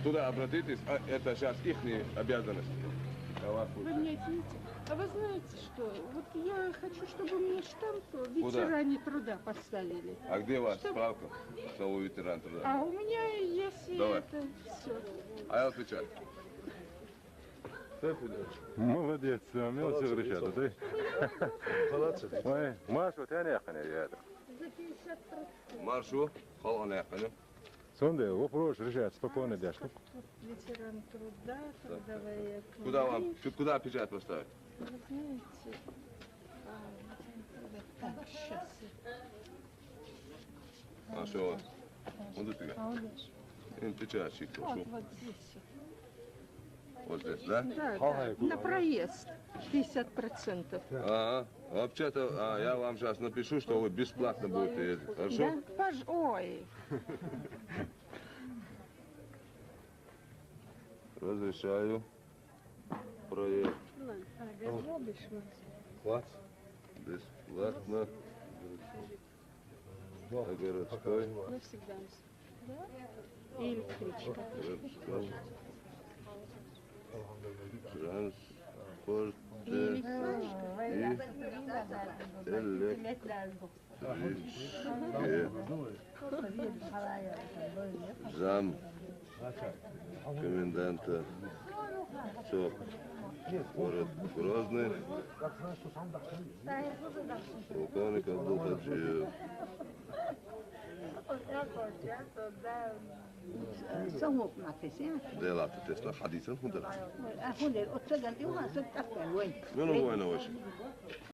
Туда обратитесь, это сейчас их обязанность. Вы меня извините, а вы знаете что? Вот я хочу, чтобы мне штамп ветеране труда поставили. А где у вас справка, что вы ветеран труда? А у меня есть Давай. это все. А я отвечаю. молодец, умел все решать, а ты? Ой, Машу, ты не это. За 50%. Маршу, холодно яқыны. Сондай вопрос решать спокойно, дяшка. Ветеран труда, трудовая книга. Куда вам, куда печать поставить? Вы знаете, ветеран труда. Так, сейчас. А что у вас? Вот это А у нас? печать чик, Вот, вот здесь. вот здесь, да? Да, на проезд 50%. Ага. Вообще-то я вам сейчас напишу, что вы бесплатно будете ездить, хорошо? Да? Ой, Разрешаю проезд бесплатно на городской и электричка. транспорте И электричка. зам коменданта СОП город Грозный, полковник Абдулхаджиев. صوب ما كسين Делата Тесла حديثا هنا. هون الأستاذ اليوم صرت أكثر وين من وين وش؟